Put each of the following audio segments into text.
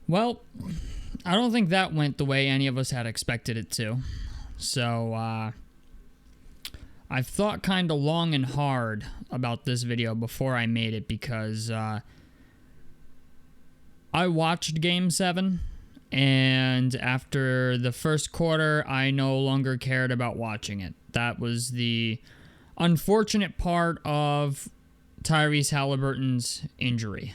Well, I don't think that went the way any of us had expected it to. So, I've thought kind of long and hard about this video before I made it because I watched Game 7, and after the first quarter, I no longer cared about watching it. That was the unfortunate part of Tyrese Haliburton's injury.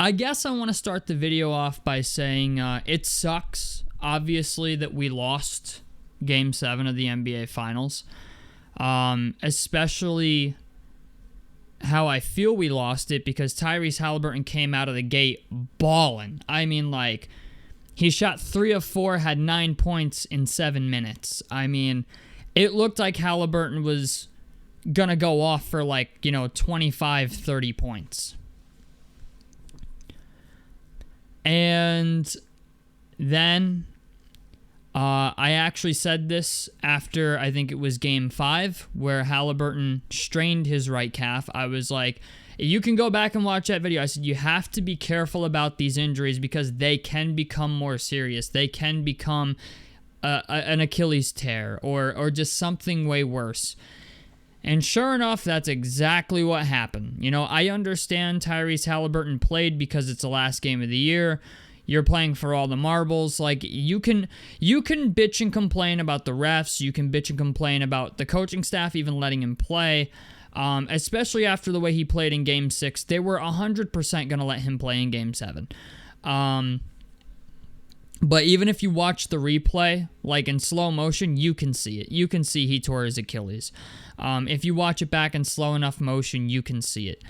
I guess I want to start the video off by saying it sucks, obviously, that we lost Game 7 of the NBA Finals. Especially how I feel we lost it, because Tyrese Haliburton came out of the gate balling. I mean, like, he shot 3 of 4, had 9 points in 7 minutes. I mean, it looked like Haliburton was gonna go off for, like, 25, 30 points. And then I actually said this after, I think it was Game 5, where Haliburton strained his right calf. I was like, you can go back and watch that video. I said, you have to be careful about these injuries because they can become more serious. They can become an Achilles tear or just something way worse. And sure enough, that's exactly what happened. I understand Tyrese Haliburton played because it's the last game of the year. You're playing for all the marbles. Like, you can bitch and complain about the refs. You can bitch and complain about the coaching staff even letting him play. Especially after the way he played in Game 6. They were 100% going to let him play in Game 7. But even if you watch the replay, like in slow motion, you can see it. You can see he tore his Achilles. If you watch it back in slow enough motion, you can see it.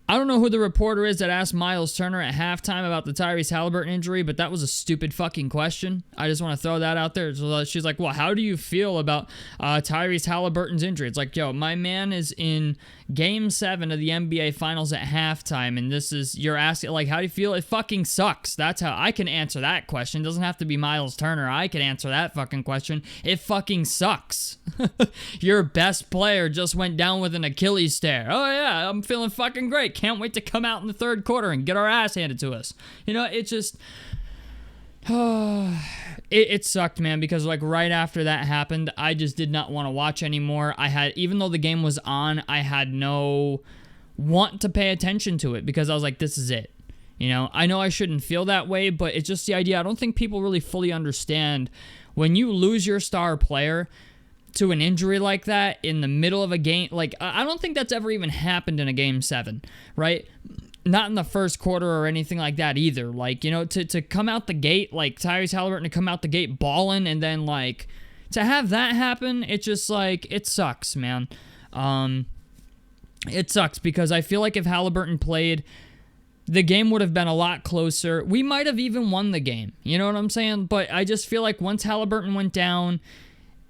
I don't know who the reporter is that asked Miles Turner at halftime about the Tyrese Haliburton injury, but that was a stupid fucking question. I just want to throw that out there. So she's like, well, how do you feel about Tyrese Haliburton's injury? It's like, yo, my man is in Game 7 of the NBA Finals at halftime, and you're asking, like, how do you feel? It fucking sucks. That's how I can answer that question. It doesn't have to be Miles Turner. I can answer that fucking question. It fucking sucks. Your best player just went down with an Achilles tear. Oh, yeah, I'm feeling fucking great. Can't wait to come out in the third quarter and get our ass handed to us. It just... it sucked, man, because, like, right after that happened, I just did not want to watch anymore. Even though the game was on, I had no want to pay attention to it because I was like, this is it. I know I shouldn't feel that way, but it's just the idea. I don't think people really fully understand when you lose your star player to an injury like that in the middle of a game. Like, I don't think that's ever even happened in a Game 7, right? Not in the first quarter or anything like that either. Like, to come out the gate, like Tyrese Haliburton to come out the gate balling, and then, like, to have that happen, it's just like, it sucks, man. It sucks because I feel like if Haliburton played, the game would have been a lot closer. We might have even won the game. You know what I'm saying? But I just feel like once Haliburton went down,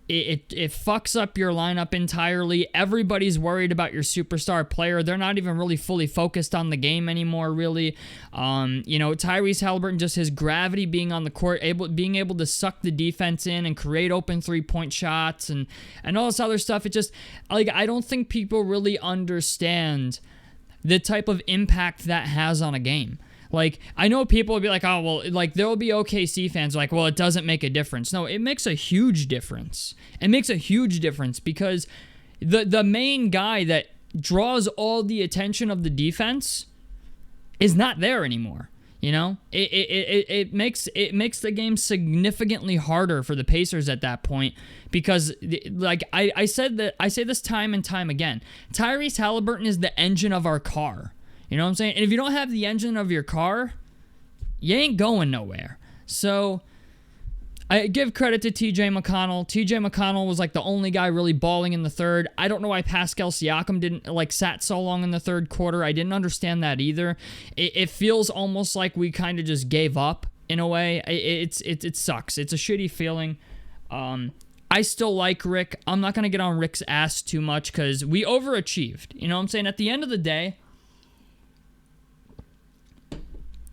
it fucks up your lineup entirely. Everybody's worried about your superstar player. They're not even really fully focused on the game anymore, really. Tyrese Haliburton, just his gravity being on the court, being able to suck the defense in and create open three-point shots and all this other stuff. It just, like, I don't think people really understand the type of impact that has on a game. Like, I know people will be like, oh, well, like, there will be OKC fans like, well, it doesn't make a difference. No, it makes a huge difference. It makes a huge difference because the main guy that draws all the attention of the defense is not there anymore. It makes the game significantly harder for the Pacers at that point because, like, I say this time and time again, Tyrese Haliburton is the engine of our car. You know what I'm saying? And if you don't have the engine of your car, you ain't going nowhere. So I give credit to TJ McConnell. TJ McConnell was, like, the only guy really balling in the third. I don't know why Pascal Siakam didn't, like, sat so long in the third quarter. I didn't understand that either. It feels almost like we kind of just gave up in a way. It sucks. It's a shitty feeling. I still like Rick. I'm not going to get on Rick's ass too much because we overachieved. You know what I'm saying? At the end of the day,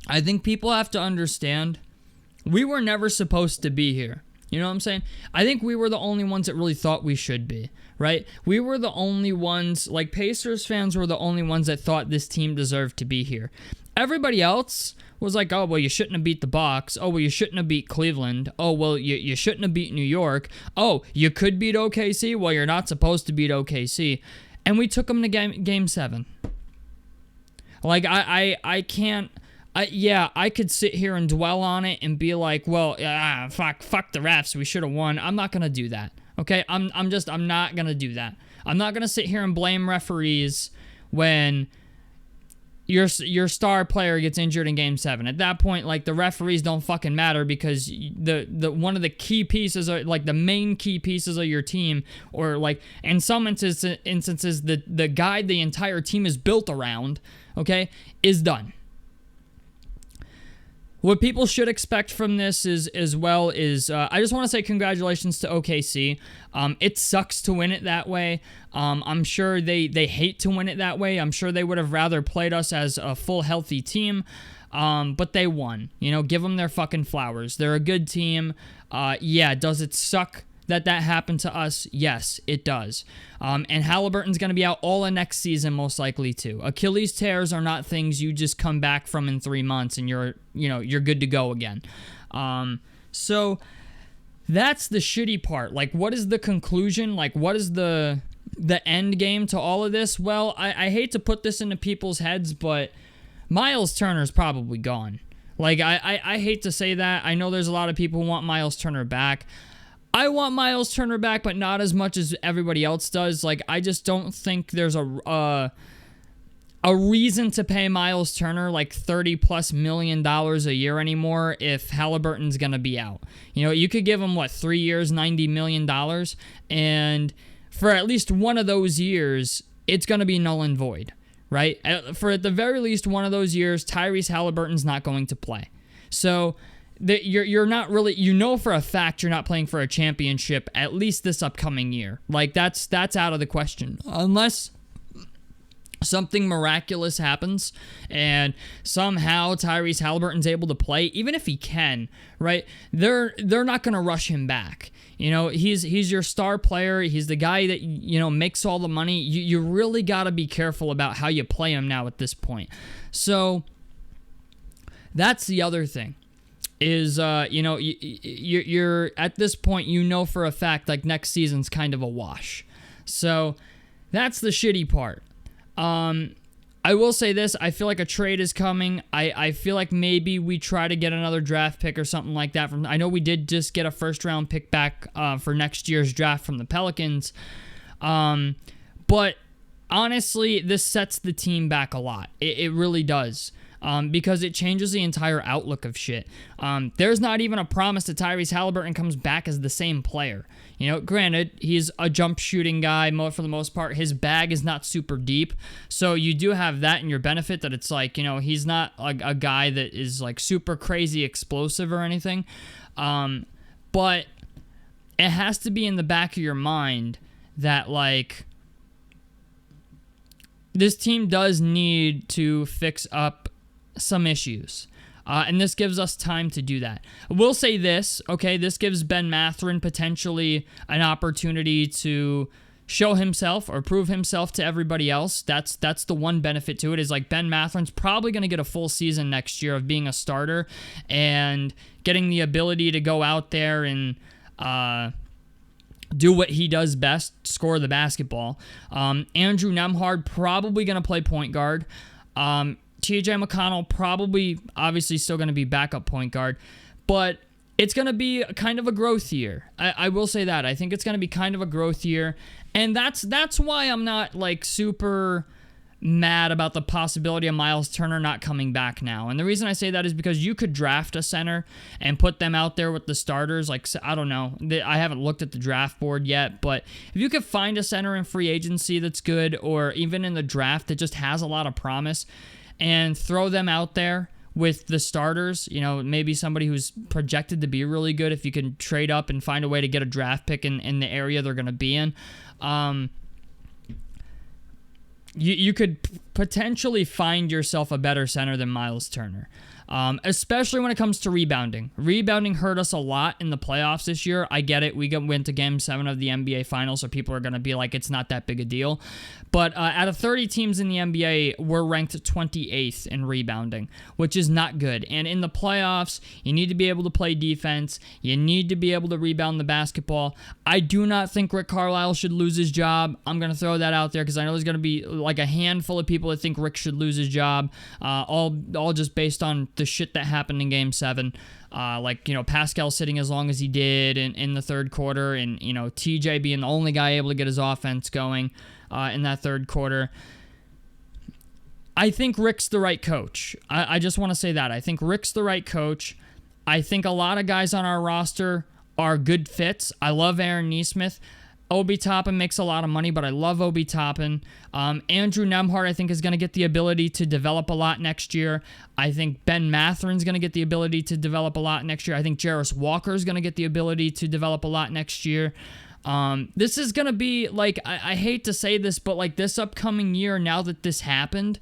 I think people have to understand we were never supposed to be here. You know what I'm saying? I think we were the only ones that really thought we should be, right? We were the only ones, like Pacers fans were the only ones that thought this team deserved to be here. Everybody else was like, oh, well, you shouldn't have beat the Bucks. Oh, well, you shouldn't have beat Cleveland. Oh, well, you shouldn't have beat New York. Oh, you could beat OKC. Well, you're not supposed to beat OKC. And we took them to game 7. Like, I can't... I could sit here and dwell on it and be like, well, fuck the refs, we should have won. I'm not gonna do that. Okay, I'm not gonna do that. I'm not gonna sit here and blame referees when your star player gets injured in game 7. At that point, like, the referees don't fucking matter, because the one of the key pieces, are like the main key pieces of your team, or like in some instances the guy the entire team is built around, okay, is done. What people should expect from this is I just want to say congratulations to OKC. It sucks to win it that way. I'm sure they hate to win it that way. I'm sure they would have rather played us as a full healthy team. But they won. You know, give them their fucking flowers. They're a good team. Does it suck that happened to us? Yes, it does. And Haliburton's going to be out all of next season, most likely too. Achilles tears are not things you just come back from in 3 months and you're good to go again. So that's the shitty part. Like, what is the conclusion? Like, what is the end game to all of this? Well, I hate to put this into people's heads, but Miles Turner's probably gone. Like, I hate to say that. I know there's a lot of people who want Miles Turner back. I want Miles Turner back, but not as much as everybody else does. Like, I just don't think there's a reason to pay Miles Turner like $30+ million a year anymore if Haliburton's going to be out. You know, you could give him, 3 years, $90 million, and for at least one of those years, it's going to be null and void, right? For at the very least one of those years, Tyrese Haliburton's not going to play. So you're not really, for a fact you're not playing for a championship at least this upcoming year. Like, that's out of the question. Unless something miraculous happens and somehow Tyrese Haliburton's able to play, even if he can, right? They're not going to rush him back. You know, he's your star player. He's the guy that, makes all the money. You really got to be careful about how you play him now at this point. So that's the other thing. Is, you're at this point, for a fact, like, next season's kind of a wash. So that's the shitty part. I will say this. I feel like a trade is coming. I feel like maybe we try to get another draft pick or something like that. I know we did just get a first-round pick back for next year's draft from the Pelicans. But honestly, this sets the team back a lot. It really does. Because it changes the entire outlook of shit. There's not even a promise that Tyrese Haliburton comes back as the same player. Granted, he's a jump shooting guy for the most part. His bag is not super deep. So you do have that in your benefit, that it's like, he's not a guy that is like super crazy explosive or anything. But it has to be in the back of your mind that, like, this team does need to fix up some issues. And this gives us time to do that. We'll say this, okay? This gives Ben Mathurin potentially an opportunity to show himself or prove himself to everybody else. That's the one benefit to it, is like Ben Mathurin's probably going to get a full season next year of being a starter and getting the ability to go out there and do what he does best, score the basketball. Andrew Nembhard probably going to play point guard. TJ McConnell probably, obviously, still going to be backup point guard, but it's going to be kind of a growth year. I will say that. I think it's going to be kind of a growth year, and that's why I'm not, like, super mad about the possibility of Miles Turner not coming back now. And the reason I say that is because you could draft a center and put them out there with the starters. Like, I don't know. I haven't looked at the draft board yet, but if you could find a center in free agency that's good, or even in the draft that just has a lot of promise, and throw them out there with the starters, maybe somebody who's projected to be really good, if you can trade up and find a way to get a draft pick in the area they're going to be in. You could potentially find yourself a better center than Miles Turner. especially when it comes to rebounding. Rebounding hurt us a lot in the playoffs this year. I get it. We went to Game 7 of the NBA Finals, so people are going to be like, it's not that big a deal. But out of 30 teams in the NBA, we're ranked 28th in rebounding, which is not good. And in the playoffs, you need to be able to play defense. You need to be able to rebound the basketball. I do not think Rick Carlisle should lose his job. I'm going to throw that out there because I know there's going to be like a handful of people that think Rick should lose his job, all just based on the shit that happened in Game 7. Pascal sitting as long as he did in the third quarter, and, TJ being the only guy able to get his offense going in that third quarter. I think Rick's the right coach. I just want to say that. I think Rick's the right coach. I think a lot of guys on our roster are good fits. I love Aaron Nesmith. Obi Toppin makes a lot of money, but I love Obi Toppin. Andrew Nembhard, I think, is going to get the ability to develop a lot next year. I think Ben Matherin's going to get the ability to develop a lot next year. I think Jarris Walker is going to get the ability to develop a lot next year. This is going to be, I hate to say this, but, this upcoming year, now that this happened,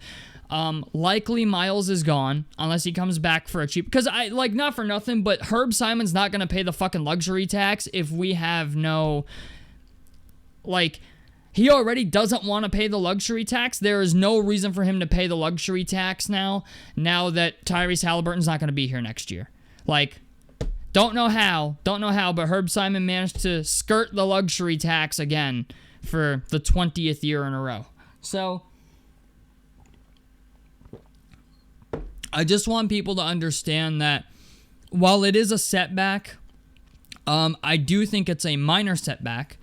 likely Miles is gone unless he comes back for a cheap, because not for nothing, but Herb Simon's not going to pay the fucking luxury tax if we have no... he already doesn't want to pay the luxury tax. There is no reason for him to pay the luxury tax now that Tyrese Haliburton's not going to be here next year. Don't know how, but Herb Simon managed to skirt the luxury tax again for the 20th year in a row. So, I just want people to understand that while it is a setback, I do think it's a minor setback.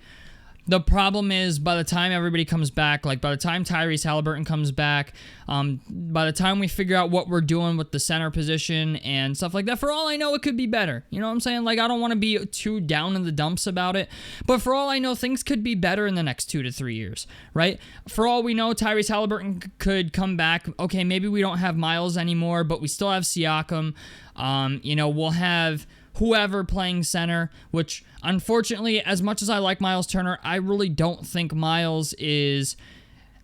The problem is, by the time everybody comes back, by the time Tyrese Haliburton comes back, by the time we figure out what we're doing with the center position and stuff like that, for all I know, it could be better. You know what I'm saying? I don't want to be too down in the dumps about it, but for all I know, things could be better in the next 2 to 3 years, right? For all we know, Tyrese Haliburton could come back. Okay, maybe we don't have Miles anymore, but we still have Siakam. We'll have whoever playing center, which unfortunately, as much as I like Miles Turner, I really don't think Miles is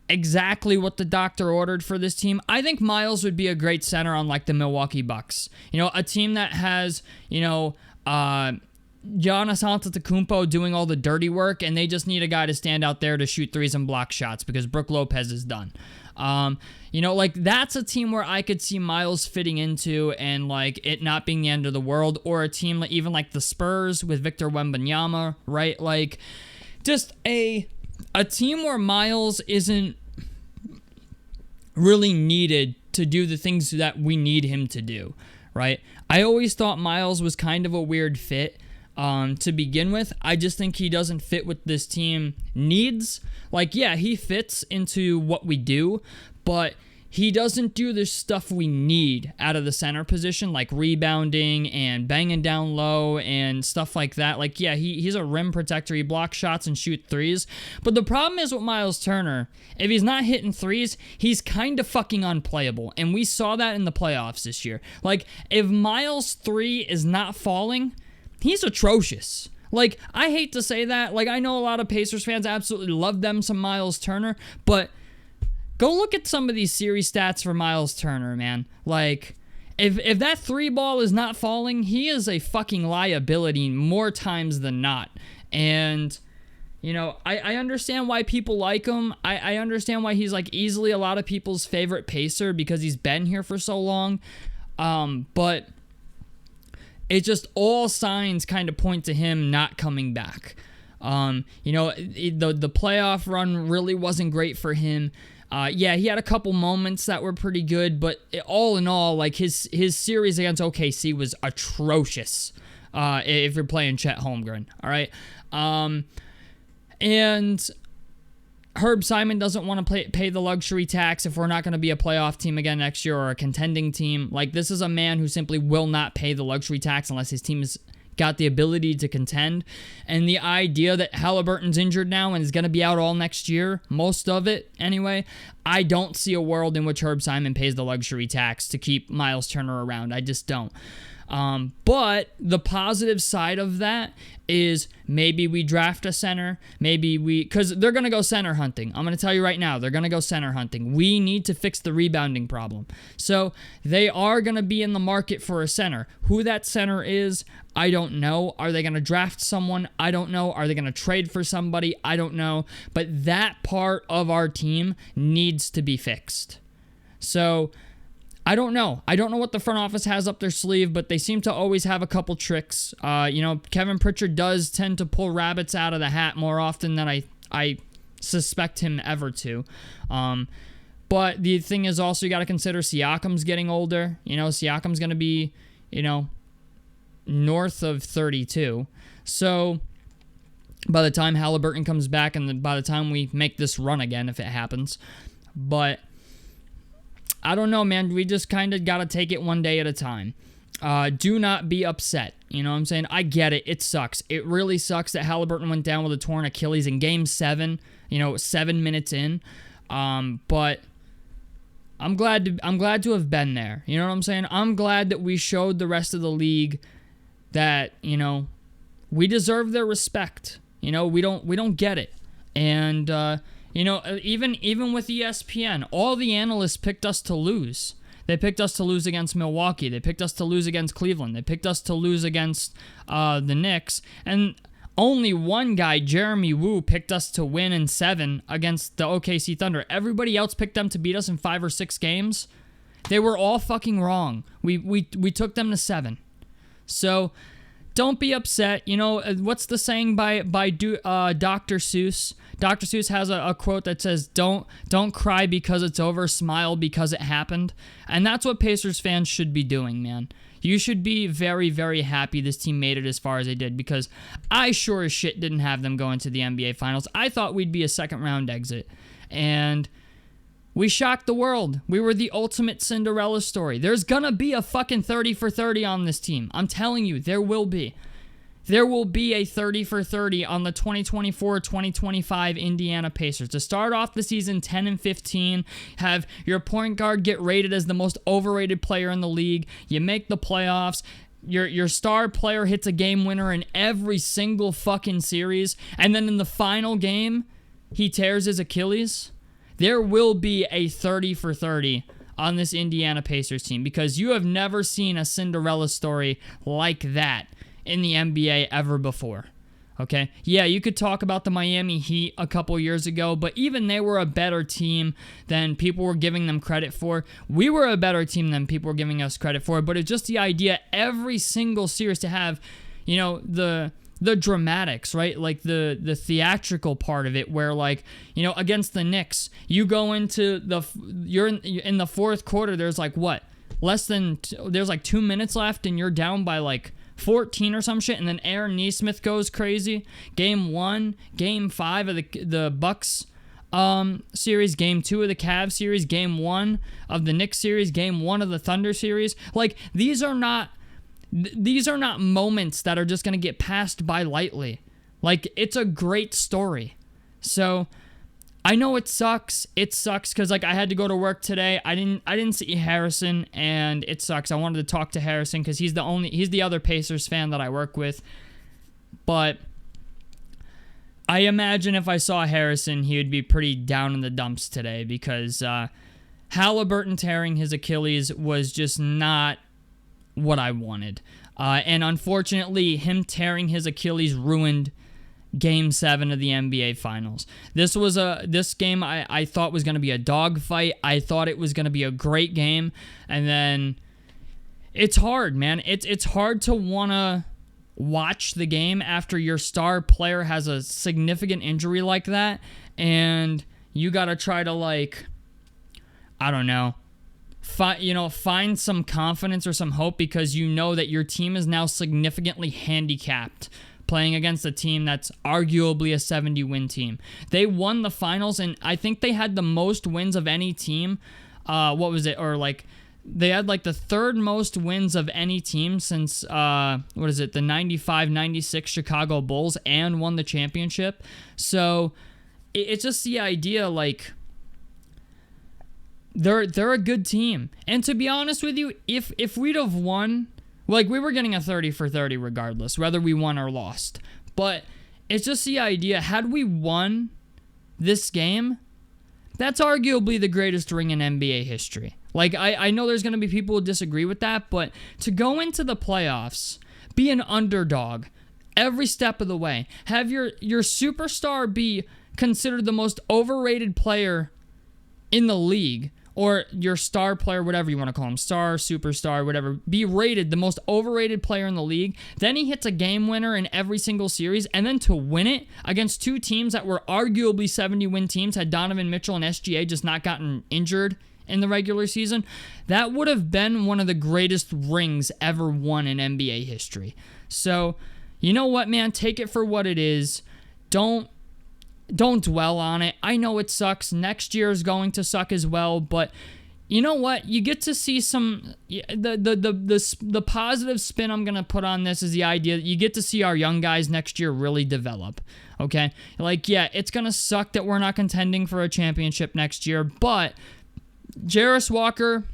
exactly what the doctor ordered for this team. I think Miles would be a great center on the Milwaukee Bucks. A team that has, Giannis Antetokounmpo doing all the dirty work, and they just need a guy to stand out there to shoot threes and block shots because Brook Lopez is done. That's a team where I could see Miles fitting into and it not being the end of the world, or a team even like the Spurs with Victor Wembanyama, right? Just a team where Miles isn't really needed to do the things that we need him to do, right? I always thought Miles was kind of a weird fit to begin with. I just think he doesn't fit what this team needs. He fits into what we do, but he doesn't do the stuff we need out of the center position, like rebounding and banging down low and stuff like that. He's a rim protector. He blocks shots and shoots threes. But the problem is with Miles Turner, if he's not hitting threes, he's kind of fucking unplayable. And we saw that in the playoffs this year. If Miles' three is not falling, he's atrocious. I hate to say that. I know a lot of Pacers fans absolutely love them some Miles Turner, but go look at some of these series stats for Miles Turner, man. If that three ball is not falling, he is a fucking liability more times than not. And, I understand why people like him. I understand why he's, easily a lot of people's favorite Pacer because he's been here for so long. But it just all signs kind of point to him not coming back. The playoff run really wasn't great for him. He had a couple moments that were pretty good, but all in all, his series against OKC was atrocious. If you're playing Chet Holmgren, all right. And Herb Simon doesn't want to pay the luxury tax if we're not going to be a playoff team again next year or a contending team. This is a man who simply will not pay the luxury tax unless his team has got the ability to contend. And the idea that Haliburton's injured now and is going to be out all next year, most of it anyway, I don't see a world in which Herb Simon pays the luxury tax to keep Miles Turner around. I just don't. But the positive side of that is maybe we draft a center. Because they're going to go center hunting. I'm going to tell you right now, they're going to go center hunting. We need to fix the rebounding problem. So they are going to be in the market for a center. Who that center is, I don't know. Are they going to draft someone? I don't know. Are they going to trade for somebody? I don't know. But that part of our team needs to be fixed. So I don't know. I don't know what the front office has up their sleeve, but they seem to always have a couple tricks. Kevin Pritchard does tend to pull rabbits out of the hat more often than I suspect him ever to. But the thing is also you got to consider Siakam's getting older. Siakam's going to be, north of 32. So by the time Haliburton comes back and by the time we make this run again, if it happens. But I don't know, man. We just kind of got to take it one day at a time. Do not be upset. You know what I'm saying? I get it. It sucks. It really sucks that Haliburton went down with a torn Achilles in Game 7, 7 minutes in. But I'm glad to have been there. You know what I'm saying? I'm glad that we showed the rest of the league that, we deserve their respect. We don't get it. And, even with ESPN, all the analysts picked us to lose. They picked us to lose against Milwaukee. They picked us to lose against Cleveland. They picked us to lose against the Knicks. And only one guy, Jeremy Woo, picked us to win in 7 against the OKC Thunder. Everybody else picked them to beat us in 5 or 6 games. They were all fucking wrong. We took them to 7. So don't be upset. What's the saying by Dr. Seuss? Dr. Seuss has a quote that says, don't cry because it's over, smile because it happened. And that's what Pacers fans should be doing, man. You should be very, very happy this team made it as far as they did, because I sure as shit didn't have them going to the NBA Finals. I thought we'd be a second-round exit. And we shocked the world. We were the ultimate Cinderella story. There's gonna be a fucking 30 for 30 on this team. I'm telling you, there will be. There will be a 30 for 30 on the 2024-2025 Indiana Pacers. To start off the season 10-15, have your point guard get rated as the most overrated player in the league. You make the playoffs. Your star player hits a game winner in every single fucking series. And then in the final game, he tears his Achilles. There will be a 30 for 30 on this Indiana Pacers team, because you have never seen a Cinderella story like that in the NBA ever before. Okay? Yeah, you could talk about the Miami Heat a couple years ago, but even they were a better team than people were giving them credit for. We were a better team than people were giving us credit for, but it's just the idea every single series to have, the dramatics, right? Like the theatrical part of it, where against the Knicks, you go into you're in the fourth quarter, there's there's 2 minutes left and you're down by 14 or some shit, and then Aaron Nesmith goes crazy. Game 1, Game 5 of the Bucks series, Game 2 of the Cavs series, Game 1 of the Knicks series, Game 1 of the Thunder series. These are not moments that are just going to get passed by lightly. It's a great story. So I know it sucks. It sucks because I had to go to work today. I didn't see Harrison, and it sucks. I wanted to talk to Harrison because he's the other Pacers fan that I work with. But I imagine if I saw Harrison, he would be pretty down in the dumps today, because Haliburton tearing his Achilles was just not what I wanted. And unfortunately, him tearing his Achilles ruined Game 7 of the NBA Finals. This game I thought was going to be a dogfight. I thought it was going to be a great game. And then it's hard, man. It's hard to want to watch the game after your star player has a significant injury like that. And you got to try to I don't know, find some confidence or some hope, because you know that your team is now significantly handicapped playing against a team that's arguably a 70-win team. They won the finals, and I think they had the most wins of any team. What was it? Or they had the third most wins of any team since, the 95-96 Chicago Bulls, and won the championship. So it's just the idea, they're a good team. And to be honest with you, if we'd have won Like, we were getting a 30 for 30 regardless, whether we won or lost. But it's just the idea, had we won this game, that's arguably the greatest ring in NBA history. Like, I know there's going to be people who disagree with that, but to go into the playoffs, be an underdog every step of the way, have your superstar be considered the most overrated player in the league, or your star player, whatever you want to call him, star, superstar, whatever, be rated the most overrated player in the league, then he hits a game winner in every single series, and then to win it against two teams that were arguably 70-win teams, had Donovan Mitchell and SGA just not gotten injured in the regular season, that would have been one of the greatest rings ever won in NBA history. So, you know what, man? Take it for what it is. Don't dwell on it. I know it sucks. Next year is going to suck as well, but you know what? You get to see some the positive spin I'm going to put on this is the idea that you get to see our young guys next year really develop. Okay? Like, yeah, it's going to suck that we're not contending for a championship next year, but Jarris Walker,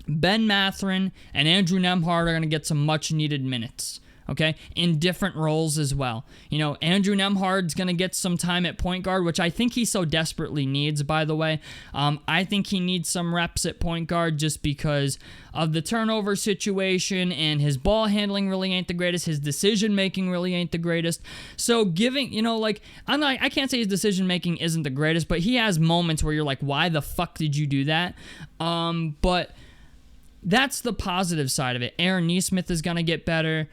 Ben Mathurin, and Andrew Nembhard are going to get some much needed minutes. Okay, in different roles as well. You know, Andrew Nembhard's going to get some time at point guard, which I think he so desperately needs, by the way. I think he needs some reps at point guard just because of the turnover situation, and his ball handling really ain't the greatest. His decision-making really ain't the greatest. So giving, you know, like, I can't say his decision-making isn't the greatest, but he has moments where you're like, why the fuck did you do that? But that's the positive side of it. Aaron Nesmith is going to get better.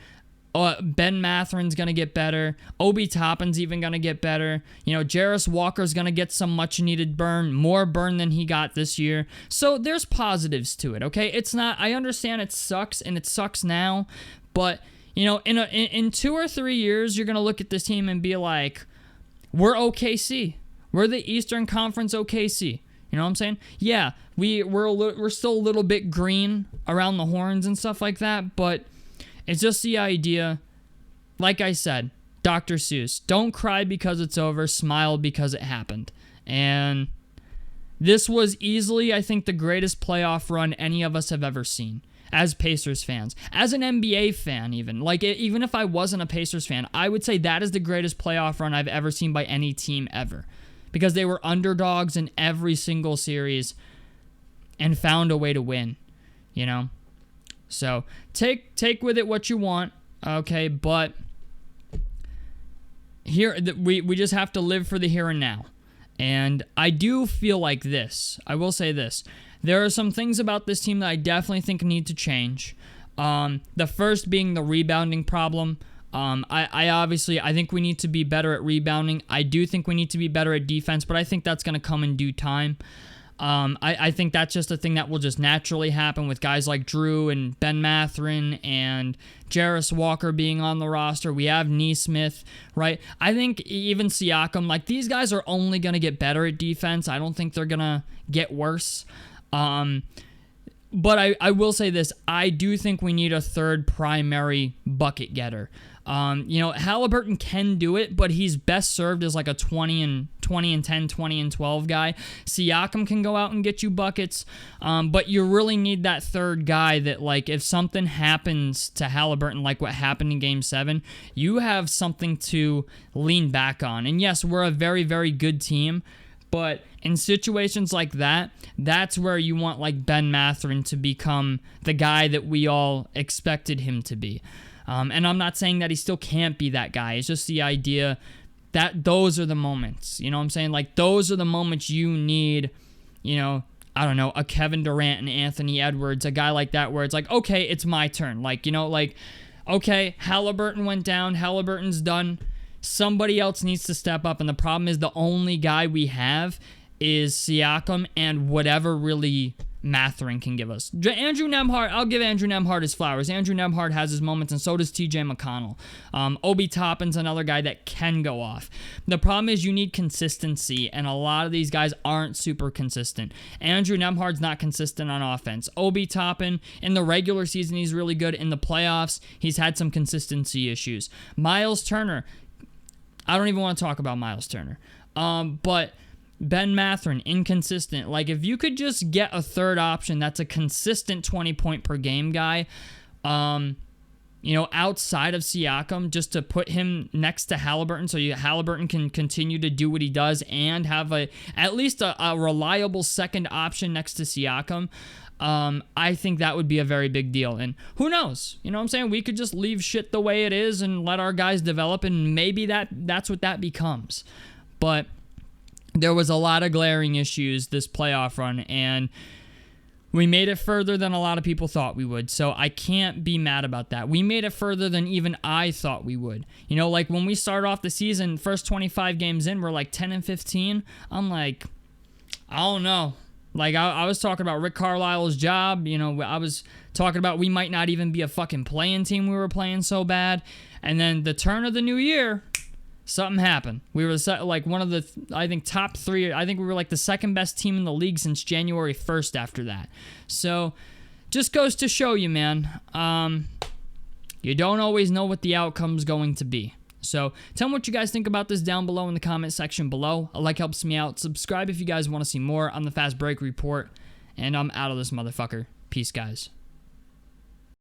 Ben Mathurin's going to get better. Obi Toppin's even going to get better. You know, Jarris Walker's going to get some much-needed burn, more burn than he got this year. So there's positives to it, okay? It's not, I understand it sucks, and it sucks now, but, you know, in 2 or 3 years, you're going to look at this team and be like, we're OKC. We're the Eastern Conference OKC. You know what I'm saying? Yeah, we're still a little bit green around the horns and stuff like that, but it's just the idea, like I said, Dr. Seuss, don't cry because it's over, smile because it happened. And this was easily, I think, the greatest playoff run any of us have ever seen as Pacers fans. As an NBA fan, even. Like, even if I wasn't a Pacers fan, I would say that is the greatest playoff run I've ever seen by any team ever. Because they were underdogs in every single series and found a way to win, you know? So take with it what you want, okay? But here we just have to live for the here and now. And I do feel like this. I will say this: there are some things about this team that I definitely think need to change. The first being the rebounding problem. I think we need to be better at rebounding. I do think we need to be better at defense, but I think that's going to come in due time. I think that's just a thing that will just naturally happen with guys like Drew and Ben Mathurin and Jarris Walker being on the roster. We have Nesmith, right? I think even Siakam, like, these guys are only going to get better at defense. I don't think they're going to get worse. But I will say this. I do think we need a third primary bucket getter. You know, Haliburton can do it, but he's best served as like a 20 and 10, 20 and 12 guy. Siakam can go out and get you buckets, but you really need that third guy that, like, if something happens to Haliburton, like what happened in Game 7, you have something to lean back on. And yes, we're a very, very good team, but in situations like that, that's where you want, like, Ben Mathurin to become the guy that we all expected him to be. And I'm not saying that he still can't be that guy. It's just the idea that those are the moments. You know what I'm saying? Like, those are the moments you need, you know, I don't know, a Kevin Durant and Anthony Edwards, a guy like that where it's like, okay, it's my turn. Like, you know, like, okay, Haliburton went down. Haliburton's done. Somebody else needs to step up. And the problem is the only guy we have is Siakam and whatever really Mathurin can give us. Andrew Nembhard, I'll give Andrew Nembhard his flowers. Andrew Nembhard has his moments, and so does TJ McConnell. Obi Toppin's another guy that can go off. The problem is you need consistency, and a lot of these guys aren't super consistent. Andrew Nembhard's not consistent on offense. Obi Toppin, in the regular season, he's really good. In the playoffs, he's had some consistency issues. Miles Turner, I don't even want to talk about Miles Turner. But Ben Mathurin, inconsistent. Like, if you could just get a third option that's a consistent 20-point-per-game guy, Outside of Siakam, just to put him next to Haliburton, so Haliburton can continue to do what he does and have at least a reliable second option next to Siakam. I think that would be a very big deal. And who knows? You know what I'm saying? We could just leave shit the way it is and let our guys develop, and maybe that's what that becomes. But there was a lot of glaring issues this playoff run, and we made it further than a lot of people thought we would, so I can't be mad about that. We made it further than even I thought we would. Like when we started off the season, first 25 games in, we're like 10-15. I'm like, I don't know. Like, I was talking about Rick Carlisle's job. I was talking about we might not even be a fucking playing team. We were playing so bad. And then the turn of the new year, something happened. We were like one of the, I think, top 3. I think we were like the second best team in the league since January 1st after that. So, just goes to show you, man. You don't always know what the outcome's going to be. So, tell me what you guys think about this down below in the comment section below. A like helps me out. Subscribe if you guys want to see more on the Fast Break Report. And I'm out of this motherfucker. Peace, guys.